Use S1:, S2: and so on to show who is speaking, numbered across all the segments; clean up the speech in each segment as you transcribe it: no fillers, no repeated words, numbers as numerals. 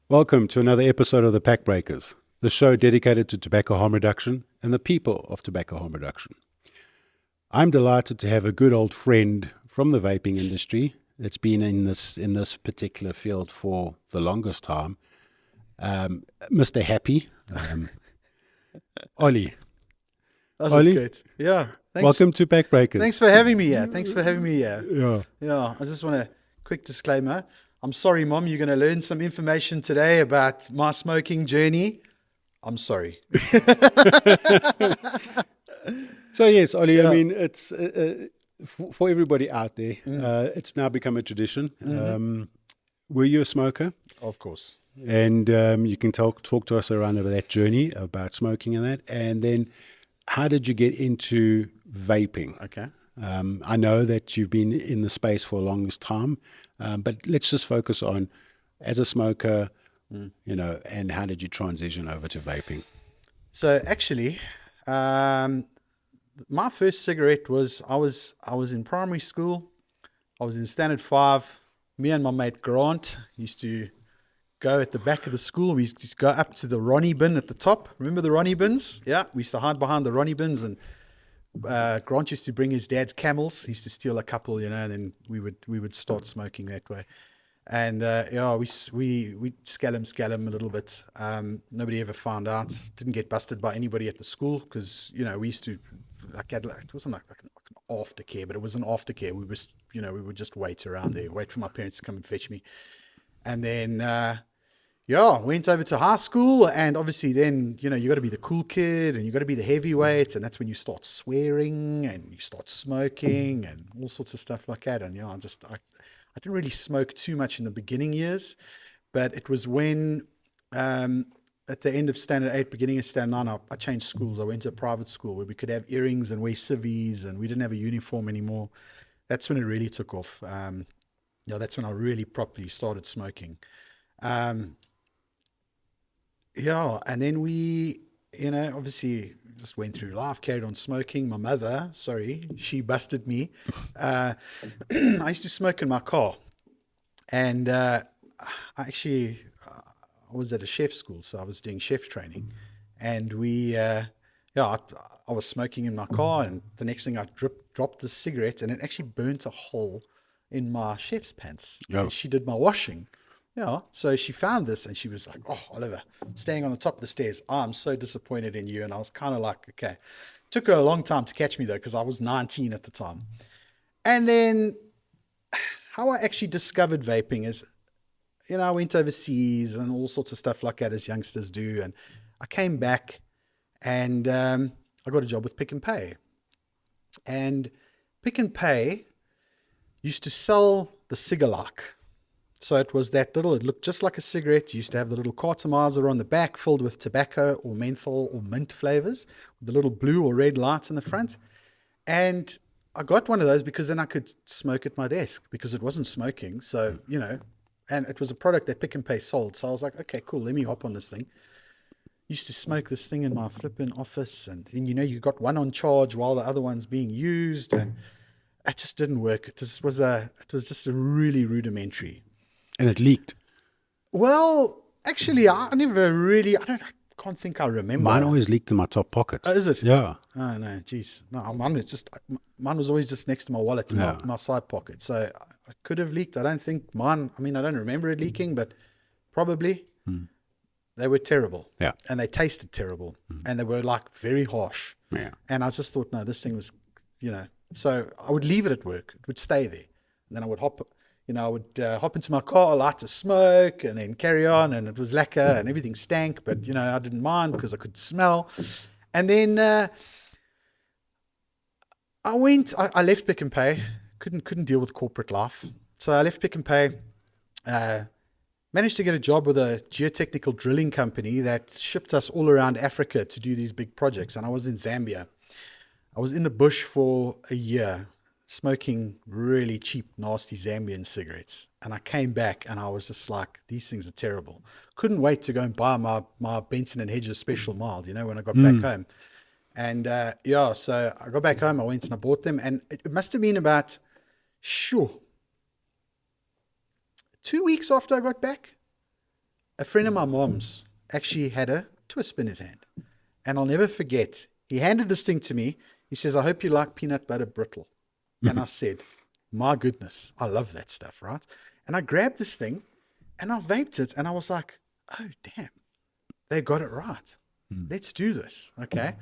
S1: Welcome to another episode of The Pack Breakers, the show dedicated to tobacco harm reduction and the people of tobacco harm reduction. I'm delighted to have a good old friend from the vaping industry that's been in this particular field for the longest time, Mr. Happy, Ollie.
S2: That's
S1: Ollie,
S2: good. Yeah. Thanks.
S1: welcome to Pack Breakers.
S2: Thanks for having me here. Thanks for having me here.
S1: Yeah.
S2: Yeah. I just want a quick disclaimer. I'm sorry, Mom. You're going to learn some information today about my smoking journey. I'm sorry.
S1: So yes, Ollie, I
S2: Yeah.
S1: mean, it's for everybody out there, it's now become a tradition. Were you a smoker?
S2: Of course.
S1: And you can talk to us around about that journey about smoking and that. And then how did you get into vaping?
S2: Okay.
S1: I know that you've been in the space for a longest time, but let's just focus on as a smoker, and how did you transition over to vaping?
S2: So actually, my first cigarette was I was in primary school. I was in standard 5. Me and my mate Grant used to go at the back of the school. We used to go up to the Ronnie bin at the top. Remember the Ronnie bins? Yeah, we used to hide behind the Ronnie bins, and Grant used to bring his dad's Camels. He used to steal a couple, and then we would start smoking that way. And we scallum a little bit. Nobody ever found out. Didn't get busted by anybody at the school because we used to it wasn't like an aftercare, but it was an aftercare. We would just wait around there, wait for my parents to come and fetch me, and then went over to high school. And obviously then you got to be the cool kid and you got to be the heavyweight, and that's when you start swearing and you start smoking and all sorts of stuff like that. And I didn't really smoke too much in the beginning years, but it was when at the end of standard 8, beginning of standard 9, I changed schools. I went to a private school where we could have earrings and wear civvies, and we didn't have a uniform anymore. That's when it really took off. That's when I really properly started smoking. And then we, obviously just went through life, carried on smoking. My mother, she busted me. I used to smoke in my car, and I was at a chef school, so I was doing chef training, and I was smoking in my car, and the next thing I dropped the cigarette, and it actually burnt a hole in my chef's pants.
S1: Yeah.
S2: And she did my washing. Yeah, so she found this and she was like, "Oh, Oliver, standing on the top of the stairs, I'm so disappointed in you." And I was kind of like, okay. Took her a long time to catch me though, because I was 19 at the time. And then how I actually discovered vaping is, I went overseas and all sorts of stuff like that as youngsters do. And I came back and I got a job with Pick and Pay. And Pick and Pay used to sell the cigar-like. So it was it looked just like a cigarette. You used to have the little cartomizer on the back filled with tobacco or menthol or mint flavors with the little blue or red lights in the front. And I got one of those because then I could smoke at my desk because it wasn't smoking. So, and it was a product that Pick and Pay sold. So I was like, okay, cool, let me hop on this thing. Used to smoke this thing in my flipping office. And then, you got one on charge while the other one's being used. And it just didn't work. It was just a really rudimentary.
S1: And it leaked.
S2: Well, actually, I can't think I remember.
S1: Mine always leaked in my top pocket.
S2: Oh, is it?
S1: Yeah.
S2: Oh, no, geez. No, mine was always just next to my wallet, in my side pocket. So I could have leaked. I don't think mine, I don't remember it leaking, but probably they were terrible.
S1: Yeah.
S2: And they tasted terrible. And they were like very harsh.
S1: Yeah.
S2: And I just thought, no, this thing was, so I would leave it at work. It would stay there. And then I would hop into my car, light a smoke, and then carry on. And it was lacquer and everything stank, but I didn't mind because I could smell. And then I left Pick and Pay. Couldn't deal with corporate life, so I left Pick and Pay. Managed to get a job with a geotechnical drilling company that shipped us all around Africa to do these big projects. And I was in Zambia. I was in the bush for a year, smoking really cheap, nasty Zambian cigarettes. And I came back and I was just like, these things are terrible. Couldn't wait to go and buy my Benson and Hedges Special Mild, when I got back home. And so I got back home, I went and I bought them. And it must have been about, 2 weeks after I got back, a friend of my mom's actually had a twist in his hand. And I'll never forget, he handed this thing to me. He says, I hope you like peanut butter brittle. And I said, my goodness, I love that stuff, right? And I grabbed this thing and I vaped it. And I was like, oh, damn, they got it right. Let's do this. Okay.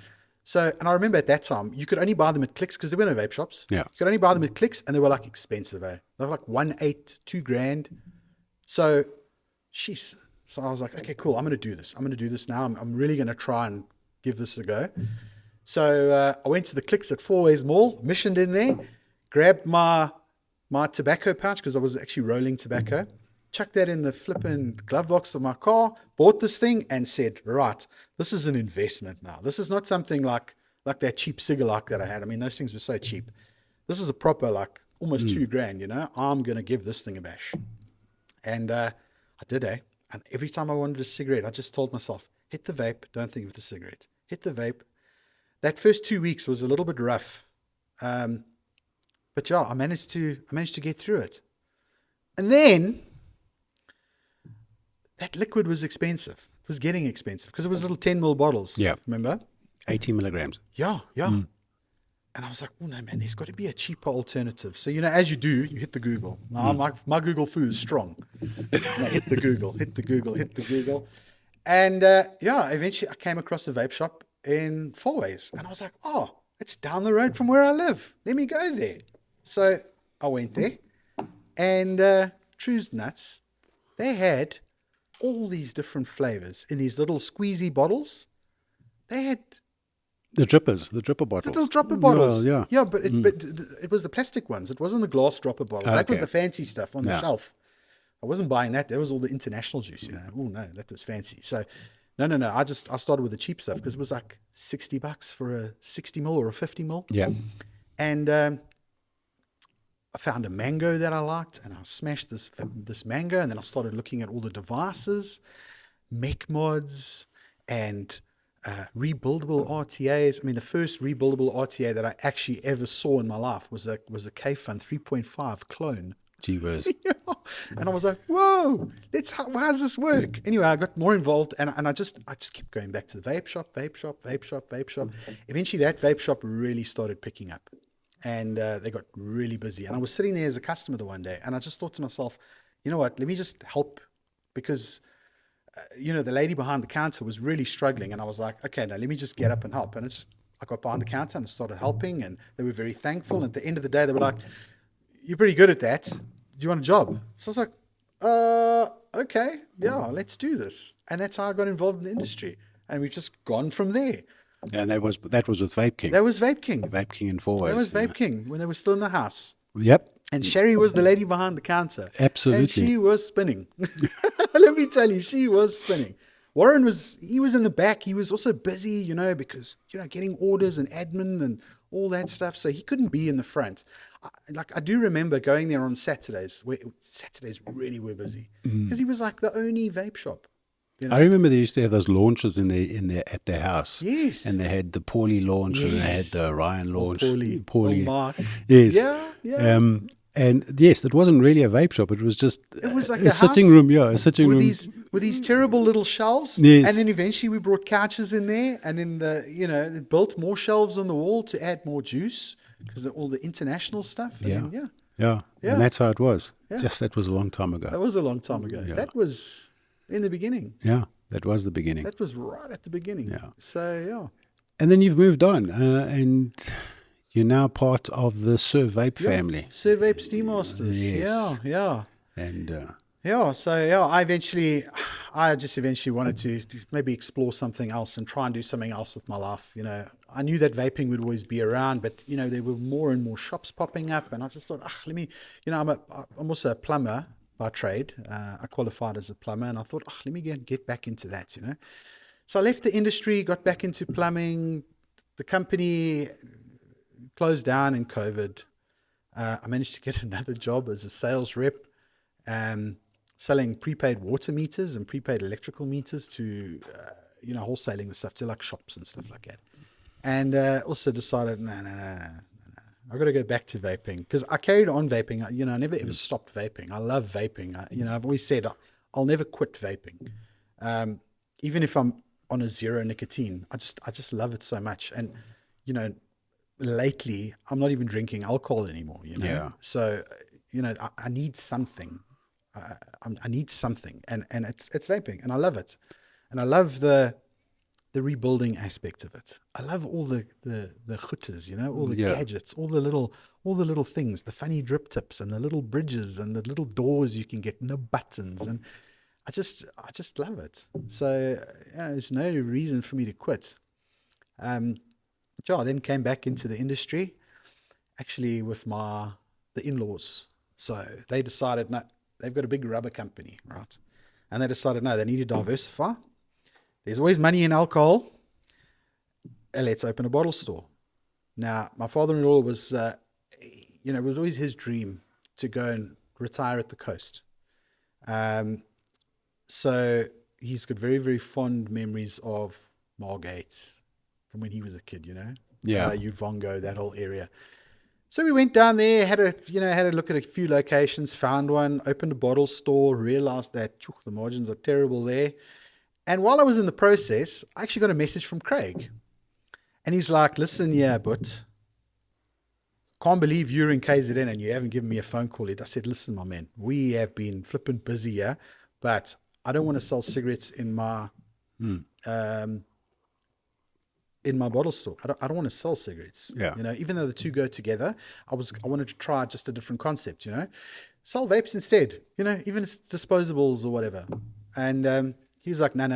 S2: So, and I remember at that time, you could only buy them at Clicks because there were no vape shops.
S1: Yeah.
S2: You could only buy them at Clicks and they were like expensive. They were like 1.8, $2,000. So, sheesh. So I was like, okay, cool. I'm going to do this. I'm going to do this now. I'm really going to try and give this a go. So I went to the Clicks at Four Ways Mall, missioned in there, grabbed my tobacco pouch because I was actually rolling tobacco, chucked that in the flipping glove box of my car, bought this thing and said, right, this is an investment now. This is not something like that cheap cigar that I had. I mean, those things were so cheap. This is a proper, like almost $2,000, you know. I'm going to give this thing a bash. And I did, eh? And every time I wanted a cigarette, I just told myself, hit the vape, don't think of the cigarette. Hit the vape. That first 2 weeks was a little bit rough. But yeah, I managed to get through it. And then that liquid was expensive. It was getting expensive because it was little 10 ml bottles.
S1: Yeah.
S2: Remember?
S1: 80 milligrams.
S2: Yeah. And I was like, oh no, man, there's got to be a cheaper alternative. So, you know, as you do, you hit the Google. Now, my Google foo is strong. I hit the Google. And eventually I came across a vape shop in Four Ways. And I was like, oh, it's down the road from where I live. Let me go there. So I went there. And true's nuts, they had all these different flavors in these little squeezy bottles. They had
S1: The dripper bottles.
S2: little dropper bottles.
S1: Yeah.
S2: But it was the plastic ones. It wasn't the glass dropper bottles. That was
S1: Okay.
S2: the fancy stuff on the shelf. I wasn't buying that. That was all the international juice, you know. Oh no, that was fancy. So no. I started with the cheap stuff because it was like $60 for a 60 mil or a 50 mil.
S1: Yeah.
S2: And I found a mango that I liked, and I smashed this mango, and then I started looking at all the devices, mech mods, and rebuildable RTAs. I mean, the first rebuildable RTA that I actually ever saw in my life was a K-Fun 3.5 clone.
S1: Gee whiz.
S2: And I was like, whoa, how does this work? Anyway, I got more involved, and I just kept going back to the vape shop. Eventually that vape shop really started picking up, and they got really busy. And I was sitting there as a customer the one day, and I just thought to myself, you know what, let me just help, because the lady behind the counter was really struggling, and I was like, okay, now let me just get up and help. And I got behind the counter and started helping, and they were very thankful. And at the end of the day, they were like, you're pretty good at that. Do you want a job? So I was like, okay, yeah, let's do this. And that's how I got involved in the industry. And we've just gone from there.
S1: And that was with Vape King.
S2: That was Vape King.
S1: Vape King in Four Ways.
S2: That was Vape King when they were still in the house.
S1: Yep.
S2: And Sherry was the lady behind the counter.
S1: Absolutely.
S2: And she was spinning. Let me tell you, she was spinning. Warren was in the back. He was also busy, because, getting orders and admin and all that stuff. So he couldn't be in the front. I do remember going there on Saturdays, where Saturdays really were busy, because he was like the only vape shop.
S1: I remember they used to have those launches at their house.
S2: Yes.
S1: And they had the Paulie launch and they had the Orion launch.
S2: Paulie. Oh, Mark.
S1: Yes.
S2: Yeah.
S1: And yes, it wasn't really a vape shop. It was just
S2: like
S1: a sitting room. Yeah, a sitting room.
S2: With these terrible little shelves.
S1: Yes.
S2: And then eventually we brought couches in there, and then they built more shelves on the wall to add more juice, because all the international stuff. And
S1: Yeah. And that's how it was.
S2: Yeah.
S1: That was a long time ago.
S2: That was a long time ago.
S1: Yeah.
S2: That was in the beginning.
S1: Yeah, that was the beginning.
S2: That was right at the beginning.
S1: Yeah.
S2: So, yeah.
S1: And then you've moved on, and you're now part of the Sir Vape family.
S2: Sir Vape Steam Masters.
S1: Yes.
S2: Yeah.
S1: And
S2: I just eventually wanted to maybe explore something else and try and do something else with my life. I knew that vaping would always be around, but there were more and more shops popping up, and I just thought, let me, I'm also a plumber by trade. I qualified as a plumber, and I thought, let me get back into that. So I left the industry, got back into plumbing. The company closed down in COVID. I managed to get another job as a sales rep, selling prepaid water meters and prepaid electrical meters to, wholesaling the stuff to like shops and stuff like that. And also decided, no, I've got to go back to vaping, because I carried on vaping. I never ever stopped vaping. I love vaping. I've always said I'll never quit vaping. Even if I'm on a zero nicotine, I just love it so much. And, you know, lately I'm not even drinking alcohol anymore, you know?
S1: Yeah.
S2: So, you know, I need something. I need something, and it's vaping, and I love it. And I love the rebuilding aspect of it. I love all the chutters, you know, all the
S1: Yeah.
S2: gadgets, all the little things, the funny drip tips and the little bridges and the little doors you can get, no buttons, and I just love it. So yeah, there's no reason for me to quit. So I then came back into the industry, actually with the in-laws. So they decided, no, they've got a big rubber company, right? And they decided, no, they need to diversify. There's always money in alcohol. Let's open a bottle store. Now, my father-in-law was, it was always his dream to go and retire at the coast. So he's got very, very fond memories of Margate from when he was a kid, you know?
S1: Yeah.
S2: Uvongo, that whole area. So we went down there, had a look at a few locations, found one, opened a bottle store, realized that the margins are terrible there. And while I was in the process, I actually got a message from Craig. And he's like, listen, yeah, but can't believe you're in KZN and you haven't given me a phone call yet. I said, listen, my man, we have been flipping busy here, but I don't want to sell cigarettes in my bottle store. I don't want to sell cigarettes.
S1: Yeah.
S2: You know, even though the two go together, I wanted to try just a different concept, you know. Sell vapes instead, you know, even it's disposables or whatever. And he was like, no.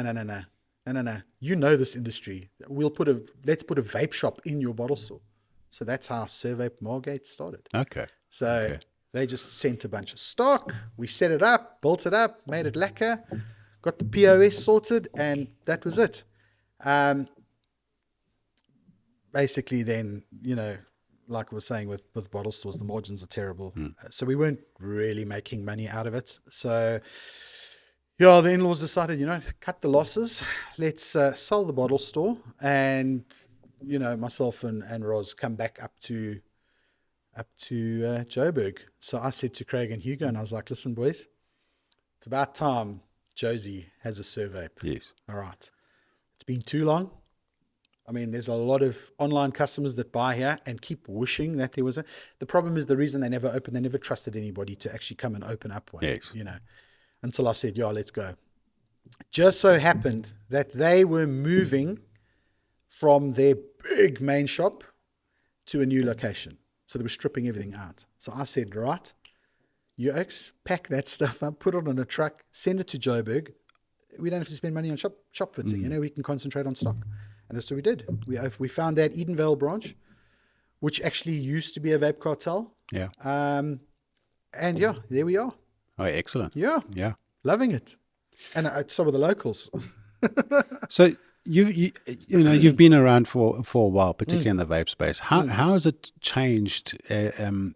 S2: You know this industry. Let's put a vape shop in your bottle store. So that's how Survape Margate started.
S1: Okay.
S2: So they just sent a bunch of stock. We set it up, built it up, made it lacquer, got the POS sorted, and that was it. Basically then, you know, like I was saying with bottle stores, the margins are terrible. So we weren't really making money out of it. So yeah, the in-laws decided, you know, cut the losses. Let's sell the bottle store, and you know, myself and Roz come back up to Joburg. So I said to Craig and Hugo, and I was like, listen, boys, it's about time Josie has a survey.
S1: Yes.
S2: All right. It's been too long. I mean, there's a lot of online customers that buy here and keep wishing that there was the problem is the reason they never opened, they never trusted anybody to actually come and open up one,
S1: Yes.
S2: you know, until I said, yeah, let's go. Just so happened that they were moving from their big main shop to a new location. So they were stripping everything out. So I said, right, you Oaks, pack that stuff up, put it on a truck, send it to Joburg. We don't have to spend money on shop fitting. You know, we can concentrate on stock. And that's what we did. We found that Edenvale branch, which actually used to be a vape cartel.
S1: Yeah.
S2: And yeah, there we are.
S1: Oh, excellent.
S2: Yeah.
S1: Yeah.
S2: Loving it. And some of the locals.
S1: So you've been around for a while, particularly in the vape space. How has it changed? And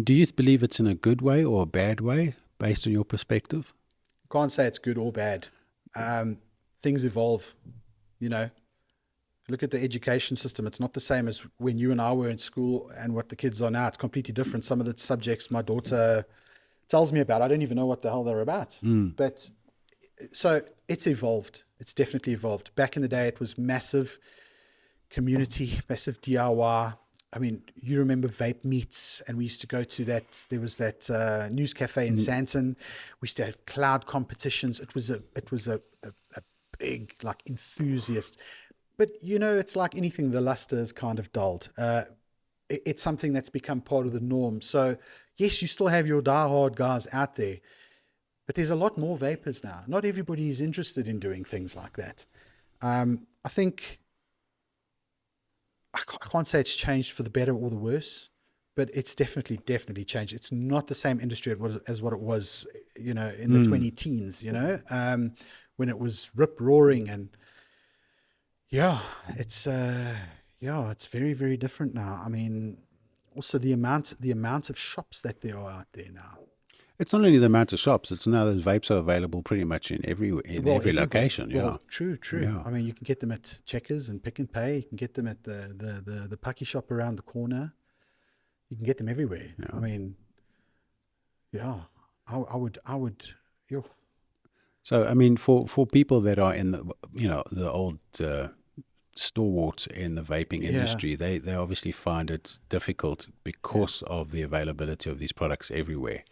S1: do you believe it's in a good way or a bad way, based on your perspective?
S2: Can't say it's good or bad. Things evolve, you know. Look at the education system. It's not the same as when you and I were in school and what the kids are now. It's completely different. Some of the subjects my daughter tells me about, I don't even know what the hell they're about. But so it's evolved. It's definitely evolved. Back in the day, it was massive community, massive DIY. I mean, you remember vape meets, and we used to go to that. There was that news cafe in Santon. We used to have cloud competitions. It was a big, like, enthusiast. But, you know, it's like anything, the luster is kind of dulled. It's something that's become part of the norm. So, yes, you still have your diehard guys out there, but there's a lot more vapors now. Not everybody is interested in doing things like that. I think, I can't say it's changed for the better or the worse, but it's definitely changed. It's not the same industry as what it was, you know, in the 20 teens, you know, when it was rip roaring. And yeah, it's very, very different now. I mean, also the amount of shops that there are out there now.
S1: It's not only the amount of shops; it's now those vapes are available pretty much in every location.
S2: Well, true. Yeah. I mean, you can get them at Checkers and Pick and Pay. You can get them at the Pucky shop around the corner. You can get them everywhere. Yeah. I mean, yeah, I would.
S1: So, I mean, for people that are in the old stalwarts in the vaping
S2: Yeah,
S1: industry, they obviously find it difficult
S2: yeah,
S1: because of the availability of these products everywhere.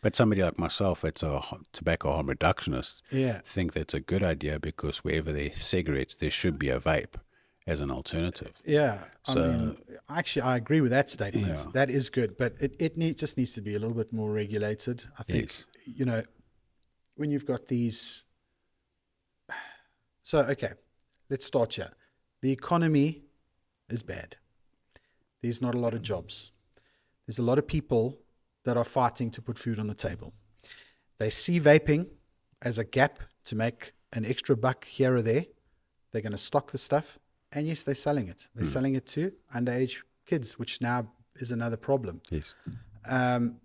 S1: But somebody like myself, that's a tobacco harm reductionist,
S2: yeah,
S1: think that's a good idea because wherever there's cigarettes, there should be a vape as an alternative.
S2: yeah. I
S1: So,
S2: mean, actually, I agree with that statement.
S1: yeah,
S2: That is good, but just needs to be a little bit more regulated. I think,
S1: yes,
S2: when you've got these. So, okay, let's start here. The economy is bad. There's not a lot of jobs. There's a lot of people that are fighting to put food on the table. They see vaping as a gap to make an extra buck here or there. They're going to stock the stuff. And yes, they're selling it. They're selling it to underage kids, which now is another problem.
S1: yes.
S2: Um,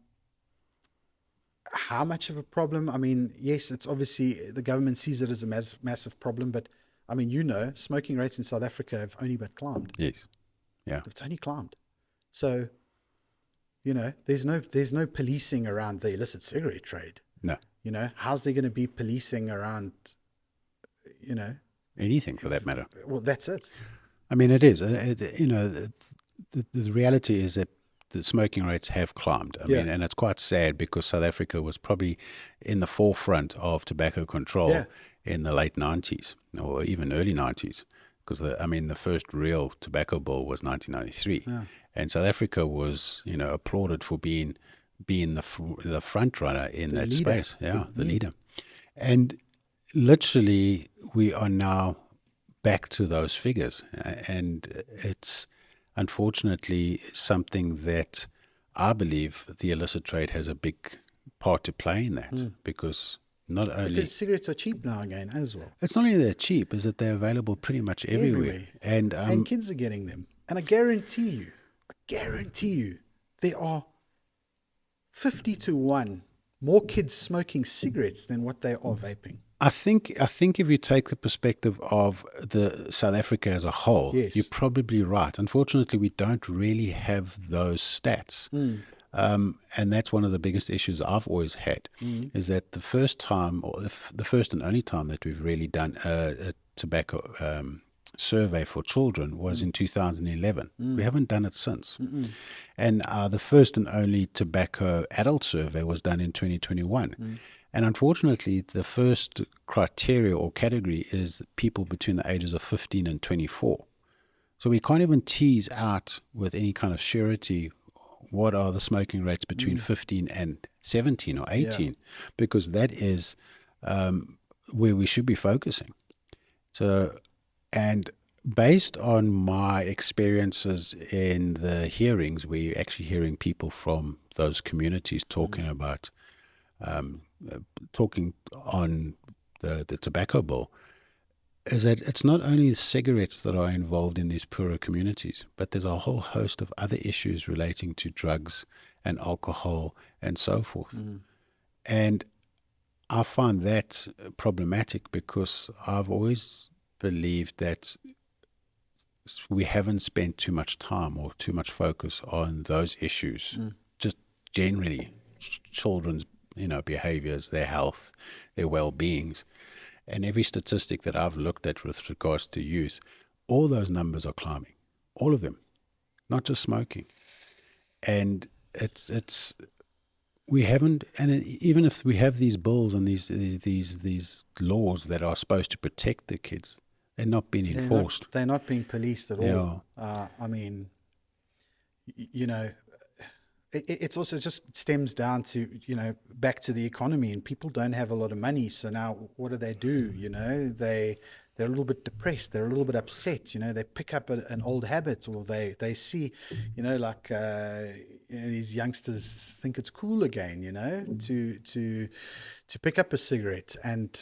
S2: how much of a problem? I mean, yes, it's obviously the government sees it as a massive problem, but I mean, smoking rates in South Africa have only but climbed.
S1: Yes. Yeah.
S2: It's only climbed. So, there's no policing around the illicit cigarette trade.
S1: No.
S2: How's there going to be policing around, you know,
S1: Anything for that matter.
S2: well, that's it.
S1: I mean, it is. The reality is that the smoking rates have climbed. I
S2: Yeah.
S1: mean, and it's quite sad because South Africa was probably in the forefront of tobacco control
S2: Yeah.
S1: in the late 90s or even early 90s. Because, the first real tobacco bill was 1993.
S2: Yeah.
S1: And South Africa was, applauded for being the front runner in
S2: The
S1: that
S2: leader.
S1: space. Yeah, the leader. And literally, we are now back to those figures. And it's unfortunately something that I believe the illicit trade has a big part to play in that because not only
S2: Because cigarettes are cheap now again as well.
S1: it's not only they're cheap, is that they're available pretty much everywhere. And
S2: And kids are getting them. And I guarantee you, there are 50 to 1 more kids smoking cigarettes than what they are vaping.
S1: I think if you take the perspective of the South Africa as a whole,
S2: Yes.
S1: you're probably right. Unfortunately, we don't really have those stats. And that's one of the biggest issues I've always had, is that the first time, or the first and only time that we've really done a tobacco survey for children was in 2011. We haven't done it since. And the first and only tobacco adult survey was done in 2021. And unfortunately, the first criteria or category is people between the ages of 15 and 24. So we can't even tease out with any kind of surety what are the smoking rates between 15 and 17 or 18, because that is where we should be focusing. So, and based on my experiences in the hearings, we're actually hearing people from those communities talking about, talking on the tobacco bill, is that it's not only cigarettes that are involved in these poorer communities, but there's a whole host of other issues relating to drugs and alcohol and so forth. And I find that problematic because I've always believed that we haven't spent too much time or too much focus on those issues, just generally children's behaviors, their health, their well-beings. And every statistic that I've looked at with regards to youth, all those numbers are climbing, all of them, not just smoking. And it's we haven't, and even if we have these bills and these laws that are supposed to protect the kids, they're not being enforced.
S2: They're not being policed at all. I mean, it's also just stems down to, back to the economy, and people don't have a lot of money. So now what do? They're a little bit depressed. They're a little bit upset. They pick up an old habit, or they see, these youngsters think it's cool again, to pick up a cigarette. And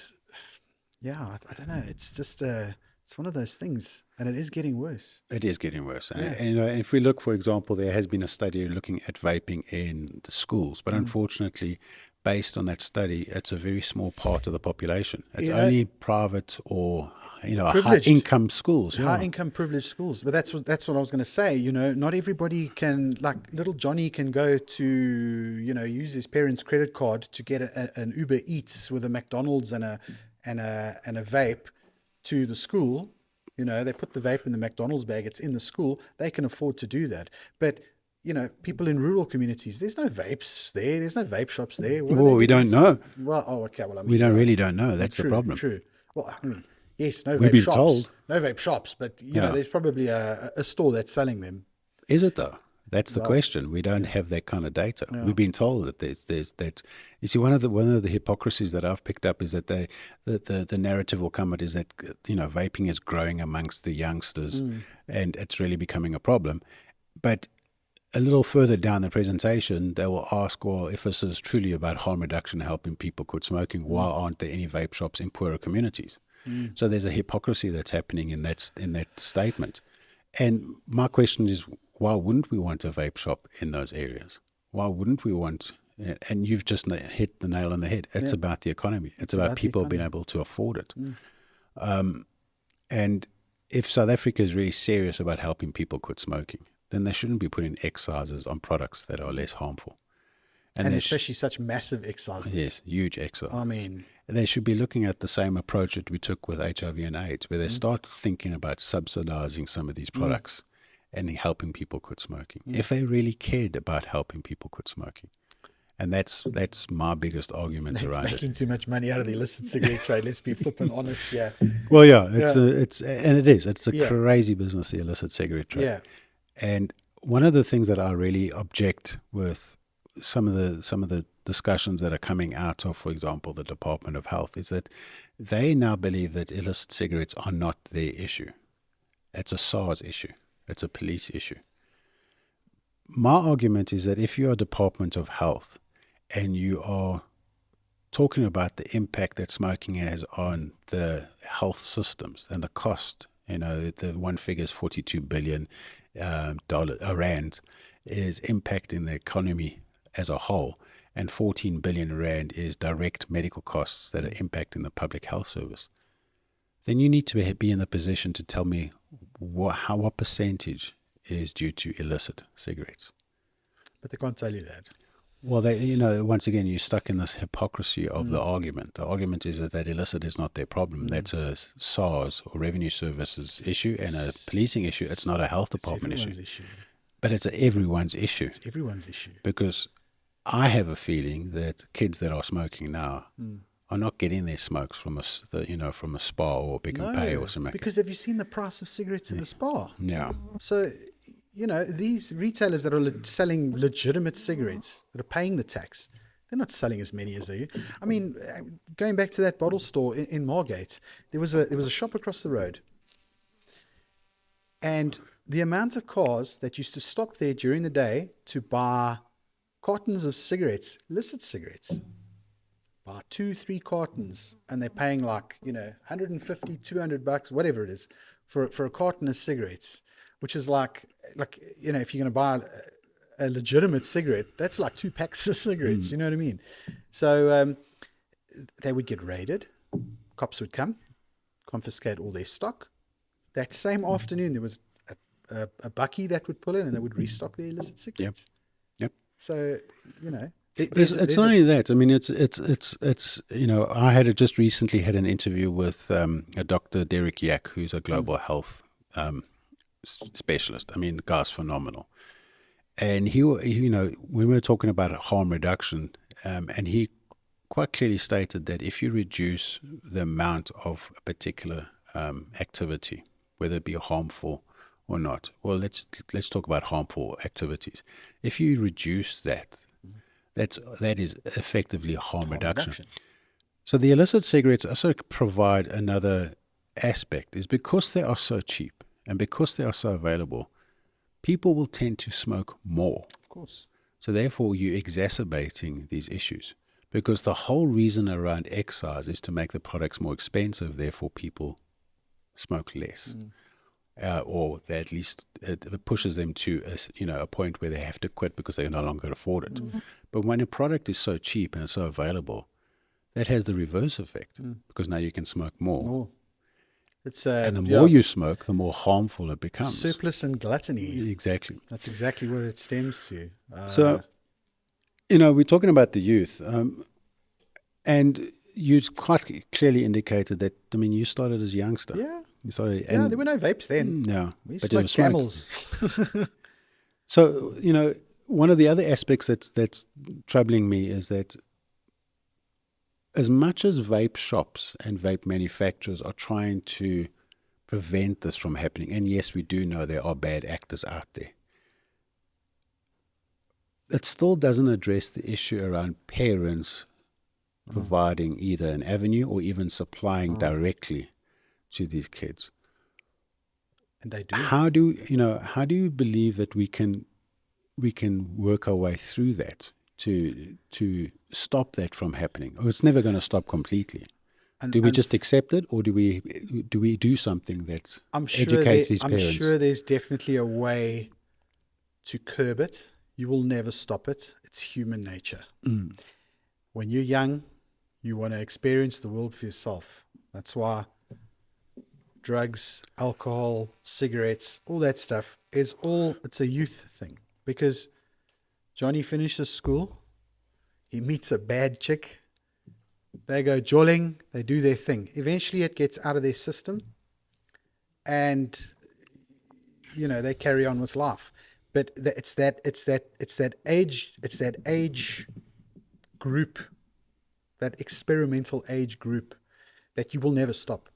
S2: yeah, I don't know. It's just it's one of those things, and it is getting worse.
S1: It is getting worse.
S2: Yeah.
S1: And if we look, for example, there has been a study looking at vaping in the schools, but unfortunately, based on that study, it's a very small part of the population. It's
S2: You know,
S1: only private or high
S2: privileged.
S1: income schools. Yeah.
S2: high income privileged schools. But that's what I was going to say. Not everybody can, like little Johnny can go to, use his parents' credit card to get an Uber Eats with a McDonald's and a vape to the school. They put the vape in the McDonald's bag. It's in the school. They can afford to do that. But people in rural communities, there's no vapes there. There's no vape shops there. What are
S1: Well,
S2: they
S1: we
S2: doing?
S1: don't know.
S2: Well, okay. Well, I mean,
S1: We
S2: right.
S1: really don't know. That's the problem.
S2: True. Well, I mean, yes, no
S1: We've
S2: vape
S1: been
S2: shops.
S1: told.
S2: No vape shops, but
S1: Yeah.
S2: there's probably a store that's selling them.
S1: Is it though? That's the
S2: Well,
S1: question. We don't have that kind of data. We've been told that there's that. You see, one of the hypocrisies that I've picked up is that the narrative will come at is that vaping is growing amongst the youngsters, and it's really becoming a problem. But a little further down the presentation, they will ask, well, if this is truly about harm reduction, helping people quit smoking, why aren't there any vape shops in poorer communities? So there's a hypocrisy that's happening in that statement. And my question is, why wouldn't we want a vape shop in those areas? Why wouldn't we want? And you've just hit the nail on the head. It's about the economy. It's about people being able to afford it. And if South Africa is really serious about helping people quit smoking, then they shouldn't be putting excises on products that are less harmful.
S2: And especially such massive excises.
S1: Yes, huge excises.
S2: I mean,
S1: they should be looking at the same approach that we took with HIV and AIDS, where they start thinking about subsidizing some of these products and helping people quit smoking. If they really cared about helping people quit smoking. And that's my biggest argument
S2: it's
S1: around it.
S2: making too much money out of the illicit cigarette trade. Let's be flipping honest, yeah.
S1: Well, yeah, it's a
S2: Yeah.
S1: crazy business, the illicit cigarette trade.
S2: Yeah.
S1: And one of the things that I really object with some of the discussions that are coming out of, for example, the Department of Health, is that they now believe that illicit cigarettes are not their issue. It's a SARS issue. It's a police issue. My argument is that if you're a Department of Health and you are talking about the impact that smoking has on the health systems and the cost, the one figure is 42 billion rand is impacting the economy as a whole, and 14 billion rand is direct medical costs that are impacting the public health service, then you need to be in the position to tell me what percentage is due to illicit cigarettes.
S2: But they can't tell you that.
S1: Well, once again, you're stuck in this hypocrisy of the argument. The argument is that illicit is not their problem. That's a SARS or Revenue Services issue and a policing issue. It's not a health department issue. But it's everyone's issue.
S2: It's everyone's issue.
S1: Because I have a feeling that kids that are smoking now are not getting their smokes from a spa or Pick and Pay or something.
S2: Because have you seen the price of cigarettes in the spa?
S1: Yeah.
S2: So, these retailers that are selling legitimate cigarettes, that are paying the tax, they're not selling as many as they. I mean, going back to that bottle store in Margate, there was a shop across the road, and the amount of cars that used to stop there during the day to buy cartons of cigarettes, illicit cigarettes, buy 2-3 cartons, and they're paying like 150, $200, whatever it is, for a carton of cigarettes, which is like if you're going to buy a legitimate cigarette, that's like 2 packs of cigarettes. You know what I mean? So they would get raided. Cops would come, confiscate all their stock. That same afternoon, there was a bucky that would pull in, and they would restock their illicit cigarettes.
S1: Yep.
S2: So
S1: it's not only that. I mean, it's I had just recently had an interview with a Dr. Derek Yak, who's a global health specialist. I mean, the guy's phenomenal. And he when we were talking about harm reduction, and he quite clearly stated that if you reduce the amount of a particular activity, whether it be harmful or not, well, let's talk about harmful activities. If you reduce that, that is effectively harm reduction. So the illicit cigarettes also provide another aspect, is because they are so cheap and because they are so available, people will tend to smoke more.
S2: Of course.
S1: So therefore, you're exacerbating these issues, because the whole reason around excise is to make the products more expensive. Therefore, people smoke less. or they at least it pushes them to a point where they have to quit because they no longer afford it. But when a product is so cheap and so available, that has the reverse effect because now you can smoke more.
S2: More. It's
S1: And the more you smoke, the more harmful it becomes.
S2: surplus and gluttony.
S1: Exactly.
S2: That's exactly what it stems to.
S1: So, we're talking about the youth, and you quite clearly indicated that. I mean, you started as a youngster.
S2: yeah,
S1: You started,
S2: yeah. There were no vapes then.
S1: no,
S2: We
S1: but you
S2: smoked
S1: were
S2: Camels.
S1: So, one of the other aspects that's troubling me is that as much as vape shops and vape manufacturers are trying to prevent this from happening, and yes, we do know there are bad actors out there, it still doesn't address the issue around parents providing either an avenue or even supplying directly to these kids.
S2: And they do.
S1: How do you believe that we can work our way through that to stop that from happening? Or it's never going to stop completely.
S2: And,
S1: Do we just accept it, or do we do something that educates these parents?
S2: I'm sure there's definitely a way to curb it. You will never stop it. It's human nature. When you're young, you want to experience the world for yourself. That's why drugs, alcohol, cigarettes, all that stuff it's a youth thing. Because Johnny finishes school, he meets a bad chick, they go jolling, they do their thing. Eventually it gets out of their system and they carry on with life. But it's that age group, that experimental age group that you will never stop.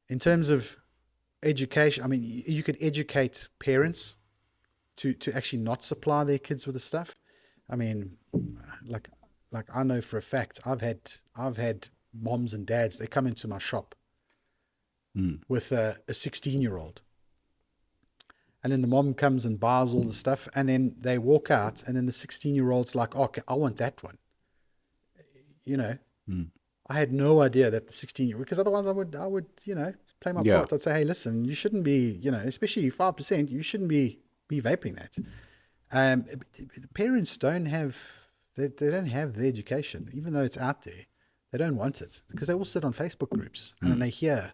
S2: In terms of education, I mean, you could educate parents to actually not supply their kids with the stuff. I mean, like I know for a fact, I've had moms and dads, they come into my shop with a 16-year-old. And then the mom comes and buys all the stuff, and then they walk out, and then the 16-year-old's like, "Oh, okay, I want that one." I had no idea that the 16-year-old, because otherwise I would play my part. I'd say, "Hey, listen, you shouldn't be, especially 5%, you shouldn't be vaping that." The parents don't have they don't have the education, even though it's out there. They don't want it because they all sit on Facebook groups and then they hear,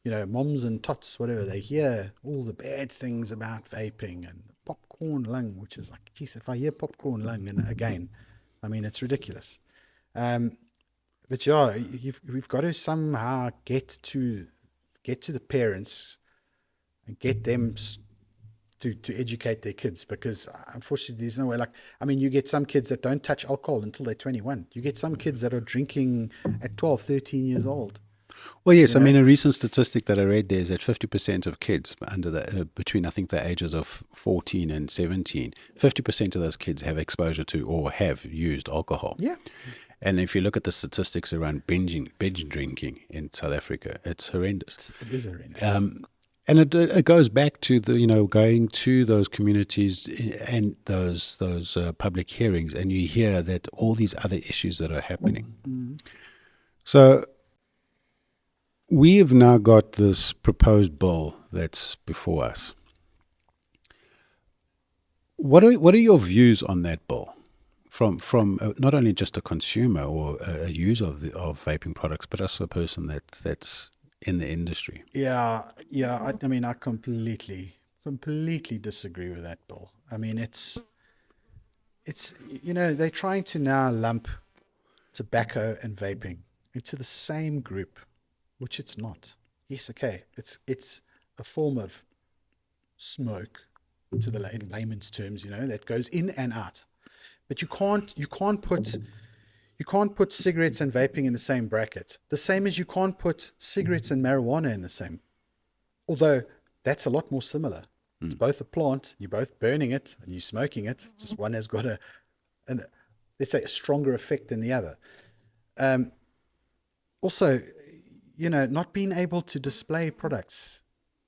S2: moms and tots, whatever. They hear all the bad things about vaping and the popcorn lung, which is like, geez, if I hear popcorn lung and again, I mean, it's ridiculous. But yeah, we've got to somehow get to the parents and get them to educate their kids, because unfortunately there's no way. Like, I mean, you get some kids that don't touch alcohol until they're 21. You get some kids that are drinking at 12, 13 years old.
S1: Well, yes. I mean, a recent statistic that I read there is that 50% of kids between, I think, the ages of 14 and 17, 50% of those kids have exposure to or have used alcohol.
S2: Yeah.
S1: And if you look at the statistics around binge drinking in South Africa, it's horrendous.
S2: It is horrendous.
S1: And it goes back to the going to those communities and those public hearings, and you hear that all these other issues that are happening. Mm-hmm. So we have now got this proposed bill that's before us. What are your views on that bill, from not only just a consumer or a user of vaping products, but also a person that's in the industry?
S2: Yeah. I mean, I completely disagree with that bill. I mean, it's they're trying to now lump tobacco and vaping into the same group, which it's not. Yes, okay, it's a form of smoke, in layman's terms, that goes in and out. But you can't put cigarettes and vaping in the same bracket. The same as you can't put cigarettes and marijuana in the same. Although that's a lot more similar. It's both a plant, you're both burning it and you're smoking it. Just one has got let's say a stronger effect than the other. Also, not being able to display products.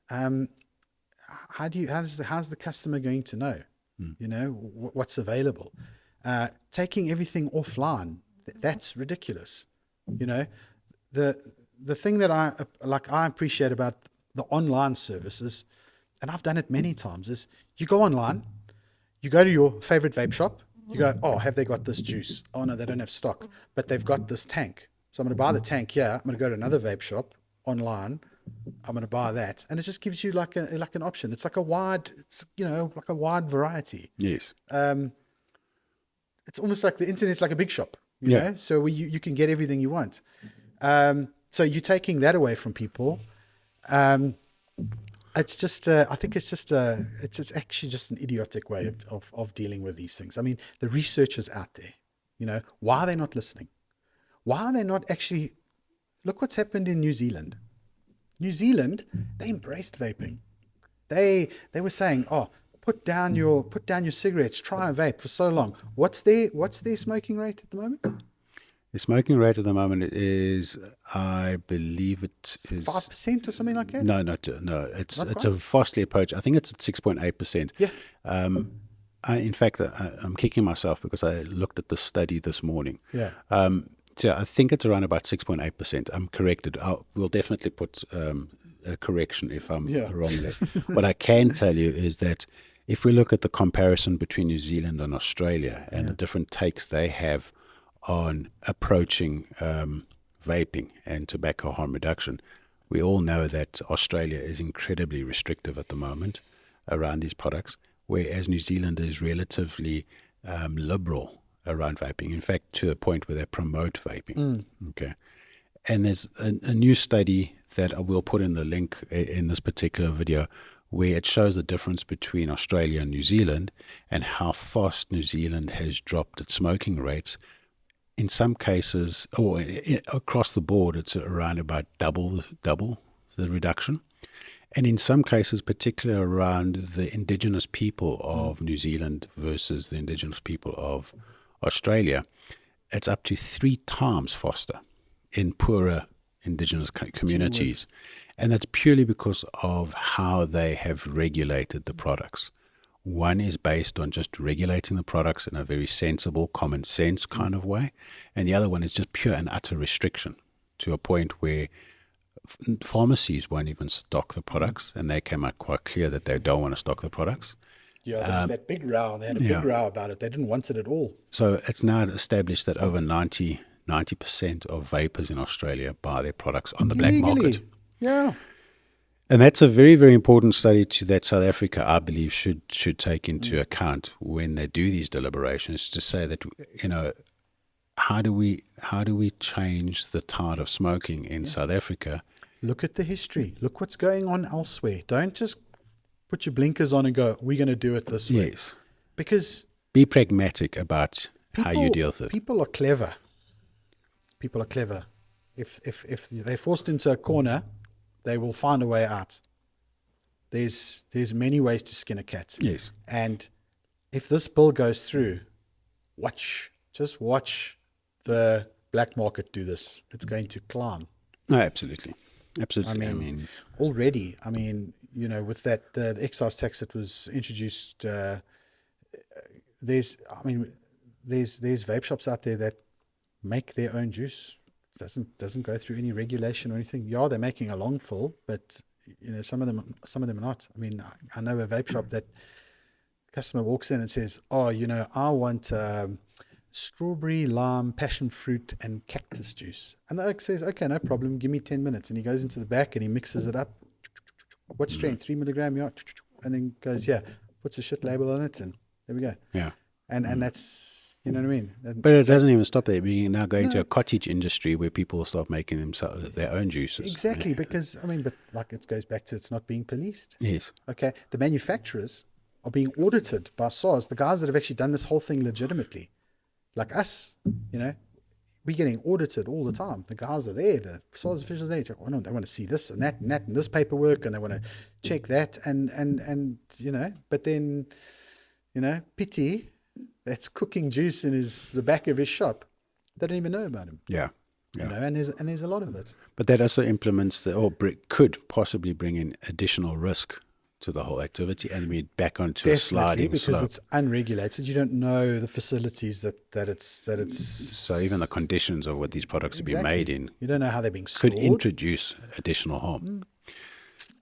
S2: How's the customer going to know? What's available? Taking everything offline. That's ridiculous. The thing that I appreciate about the online services and I've done it many times, is you go online, you go to your favorite vape shop, you go, oh, have they got this juice? Oh, no, they don't have stock, but they've got this tank. So I'm going to buy the tank here. I'm going to go to another vape shop online. I'm going to buy that. And it just gives you like an option. It's like a wide, like a wide variety.
S1: Yes.
S2: It's almost like the internet's like a big shop, you
S1: Yeah.
S2: know? So you can get everything you want. So you're taking that away from people. It's just, I think it's actually just an idiotic way of dealing with these things. I mean, the researchers out there, why are they not listening? Why are they not actually, look what's happened in New Zealand. New Zealand, they embraced vaping. They were saying, oh, put down your cigarettes, try a vape for so long. What's their smoking rate at the moment?
S1: The smoking rate at the moment is, I believe it is
S2: 5% or something like that?
S1: No. It's a vastly approach. I think it's at 6.8%.
S2: Yeah.
S1: In fact, I'm kicking myself because I looked at the study this morning.
S2: Yeah.
S1: So I think it's around about 6.8%. I'm corrected. We'll definitely put a correction if I'm wrong there. What I can tell you is that if we look at the comparison between New Zealand and Australia and the different takes they have on approaching vaping and tobacco harm reduction, we all know that Australia is incredibly restrictive at the moment around these products, whereas New Zealand is relatively liberal around vaping. In fact, to a point where they promote vaping. Okay. And there's a new study that I will put in the link in this particular video where it shows the difference between Australia and New Zealand and how fast New Zealand has dropped its smoking rates. In some cases, or across the board, it's around about double the reduction. And in some cases, particularly around the indigenous people of New Zealand versus the indigenous people of Australia, it's up to 3 times faster in poorer indigenous communities. And that's purely because of how they have regulated the products. One is based on just regulating the products in a very sensible, common sense kind of way. And the other one is just pure and utter restriction to a point where pharmacies won't even stock the products. And they came out quite clear that they don't want to stock the products.
S2: Yeah, there was that big row. They had a big row about it. They didn't want it at all.
S1: So it's now established that over 90% of vapors in Australia buy their products on the black market.
S2: Yeah.
S1: And that's a very, very important study that South Africa, I believe, should take into account when they do these deliberations, to say that, how do we change the tide of smoking in South Africa?
S2: Look at the history. Look what's going on elsewhere. Don't just put your blinkers on and go, we're going to do it this way.
S1: Yes.
S2: Because
S1: be pragmatic about how you deal with it.
S2: People are clever. If they're forced into a corner, they will find a way out. There's many ways to skin a cat.
S1: Yes.
S2: And if this bill goes through, just watch the black market do this. It's going to climb.
S1: No, absolutely. Absolutely.
S2: I mean already, with that the excise tax that was introduced, there's vape shops out there that make their own juice. Doesn't go through any regulation or anything. Yeah, they're making a long fill, but some of them are not. I mean, I know a vape shop that customer walks in and says, "Oh, I want strawberry, lime, passion fruit, and cactus juice." And the oak says, "Okay, no problem. Give me 10 minutes." And he goes into the back and he mixes it up. What strain? 3 milligram, yeah. And then goes, puts a shit label on it, and there we go.
S1: Yeah.
S2: And that's. You know what I mean?
S1: But it doesn't even stop there. We now go into a cottage industry where people start making themselves their own juices.
S2: Exactly, because but it goes back to it's not being policed.
S1: Yes.
S2: Okay, the manufacturers are being audited by SARS, the guys that have actually done this whole thing legitimately, like us. We're getting audited all the time. The guys are there, the SARS officials there. They want to see this and that and that and this paperwork, and they want to check that and But then, pity. That's cooking juice in the back of his shop. They don't even know about him.
S1: Yeah.
S2: And there's a lot of it.
S1: But that also implements could possibly bring in additional risk to the whole activity, and we're back onto a sliding
S2: because
S1: slope.
S2: It's unregulated. You don't know the facilities that it's.
S1: So even the conditions of what these products are being made in,
S2: you don't know how they're being stored.
S1: Could introduce additional harm.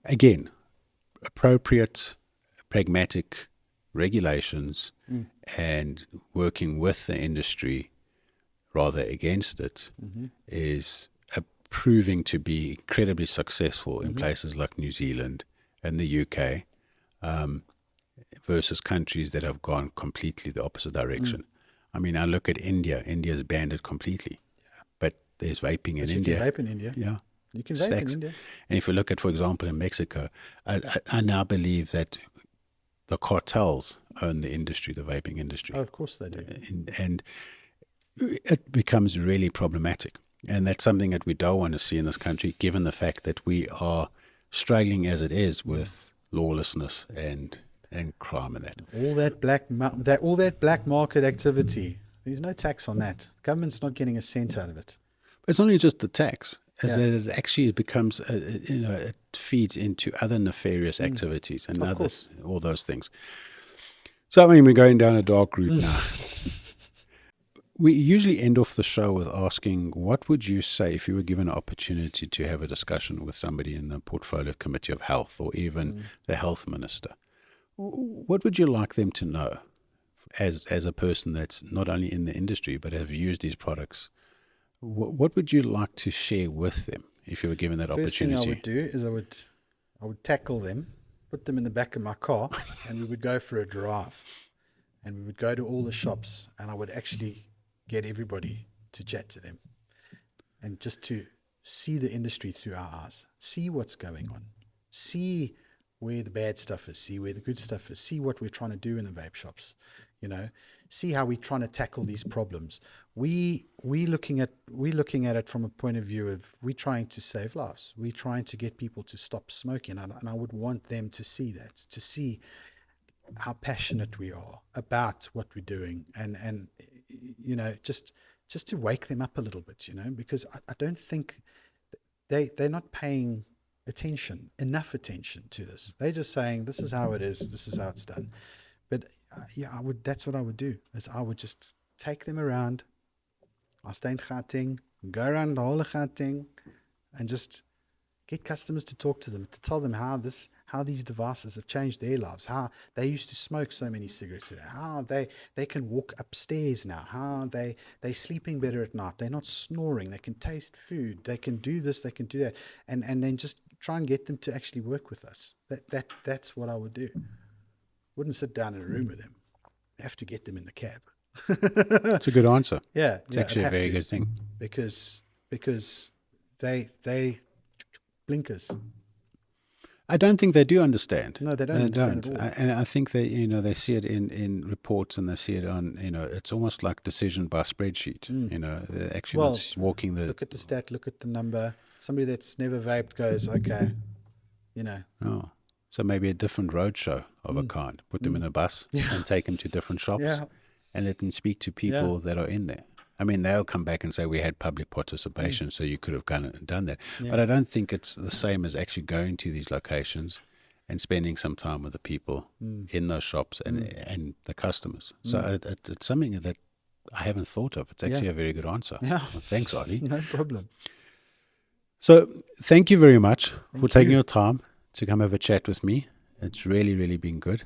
S1: Again, appropriate, pragmatic regulations and working with the industry rather against it is proving to be incredibly successful in places like New Zealand and the UK versus countries that have gone completely the opposite direction. I mean, I look at India. India's banned it completely. But there's vaping in
S2: You
S1: India.
S2: can vape in India.
S1: Yeah.
S2: You can vape in
S1: Stacks.
S2: India.
S1: And if you look at, for example, in Mexico, I now believe that the cartels own the industry, the vaping industry.
S2: Oh, of course they do.
S1: And it becomes really problematic. And that's something that we don't want to see in this country, given the fact that we are struggling as it is with lawlessness and crime and that.
S2: All that black market activity. There's no tax on that. Government's not getting a cent out of it.
S1: It's not only just the tax, as
S2: Yeah.
S1: that it actually becomes, it feeds into other nefarious activities and all those things. So, I mean, we're going down a dark route now. We usually end off the show with asking, what would you say if you were given an opportunity to have a discussion with somebody in the Portfolio Committee of Health or even the Health Minister? What would you like them to know as a person that's not only in the industry but have used these products? What would you like to share with them if you were given that
S2: First thing
S1: opportunity?
S2: I would do is I would tackle them, put them in the back of my car, and we would go for a drive. And we would go to all the shops, and I would actually get everybody to chat to them and just to see the industry through our eyes, see what's going on, see where the bad stuff is, see where the good stuff is, see what we're trying to do in the vape shops, see how we're trying to tackle these problems. We're looking at it from a point of view of we're trying to save lives. We're trying to get people to stop smoking, and I would want them to see that, to see how passionate we are about what we're doing, and just to wake them up a little bit, because I don't think they're not paying enough attention to this. They're just saying this is how it is, this is how it's done. But that's what I would do, is I would just take them around. I stay in Gauteng, go around the whole of Gauteng, and just get customers to talk to them, to tell them how these devices have changed their lives, how they used to smoke so many cigarettes a day, how they can walk upstairs now, how they're sleeping better at night, they're not snoring, they can taste food, they can do this, they can do that, and then just try and get them to actually work with us. That's what I would do. Wouldn't sit down in a room with them. Have to get them in the cab.
S1: That's a good answer.
S2: Yeah,
S1: It's actually a very good thing.
S2: because they blinkers.
S1: I don't think they do understand.
S2: No, they don't understand at all.
S1: And I think they see it in reports, and they see it on, it's almost like decision by spreadsheet. They're actually not walking the...
S2: Look at the stat, look at the number. Somebody that's never vaped goes, okay,
S1: Oh, so maybe a different roadshow of a kind. Put them in a bus and take them to different shops and let them speak to people that are in there. I mean, they'll come back and say we had public participation, so you could have done that. Yeah. But I don't think it's the same as actually going to these locations and spending some time with the people in those shops and the customers. So it's something that I haven't thought of. It's actually a very good answer.
S2: Yeah.
S1: Well, thanks, Arlie.
S2: No problem.
S1: So thank you very much for taking your time to come have a chat with me. It's really, really been good.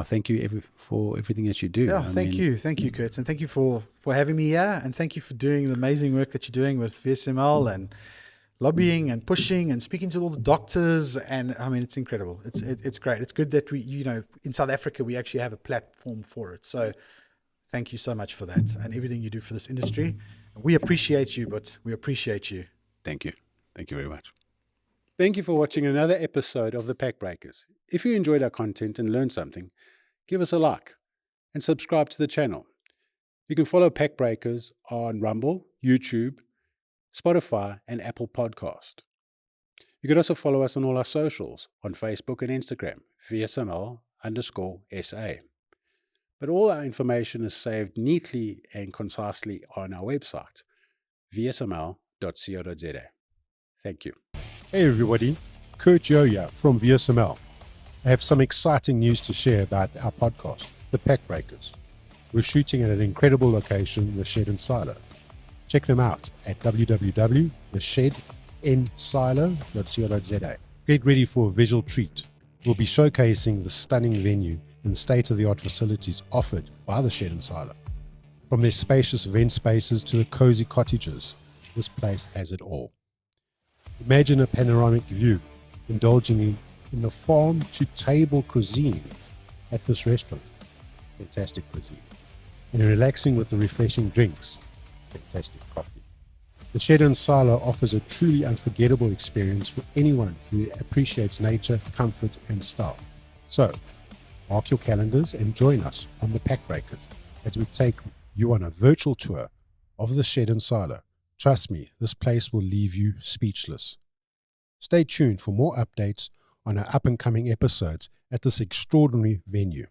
S1: Thank you for everything that you do.
S2: Yeah, thank you, Kurt, and thank you for having me here, and thank you for doing the amazing work that you're doing with VSML and lobbying and pushing and speaking to all the doctors. And I mean, it's incredible. It's great. It's good that we, in South Africa, we actually have a platform for it. So thank you so much for that and everything you do for this industry. We appreciate you, but we appreciate you.
S1: Thank you. Thank you very much. Thank you for watching another episode of The Pack Breakers. If you enjoyed our content and learned something, give us a like and subscribe to the channel. You can follow Pack Breakers on Rumble, YouTube, Spotify, and Apple Podcast. You can also follow us on all our socials on Facebook and Instagram, VSML_SA. But all our information is saved neatly and concisely on our website, vsml.co.za. Thank you.
S3: Hey everybody, Kurt Joya from VSML. I have some exciting news to share about our podcast, The Pack Breakers. We're shooting at an incredible location, The Shed in Silo. Check them out at www.theshedinsilo.co.za. Get ready for a visual treat. We'll be showcasing the stunning venue and state-of-the-art facilities offered by the Shed and Silo. From their spacious event spaces to the cozy cottages, this place has it all. Imagine a panoramic view, indulging in the farm-to-table cuisine at this restaurant. Fantastic cuisine. And relaxing with the refreshing drinks. Fantastic coffee. The Shed and Silo offers a truly unforgettable experience for anyone who appreciates nature, comfort, and style. So, mark your calendars and join us on the Pack Breakers as we take you on a virtual tour of the Shed and Silo. Trust me, this place will leave you speechless. Stay tuned for more updates on our up-and-coming episodes at this extraordinary venue.